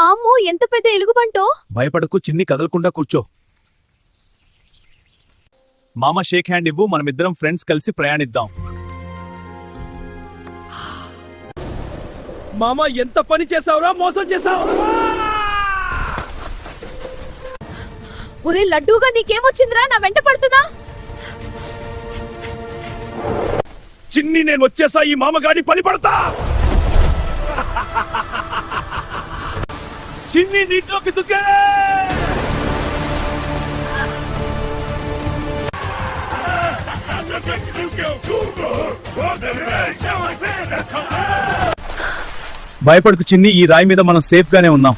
అమ్మో ఎంత పెద్ద ఎలుగుబంటో. భయపడకు చిన్ని, కదలకుండా కూర్చో. మామ షేక్ హ్యాండ్ ఇవ్వు, మనమిద్దరం ఫ్రెండ్స్ కలిసి ప్రయాణిద్దాం. మామ ఎంత పని చేసావురా, మోసం చేసావు. ఒరే లడ్డూగా నీకేమొచ్చిందిరా, నా వెంట పడుతున్నా. చిన్ని నేను వచ్చేసా, ఈ మామగాడి పని పడతా. చిన్ని నీటిలోకి దుక్కే. భయపడకు చిన్ని, ఈ రాయి మీద మనం సేఫ్ గానే ఉన్నాం.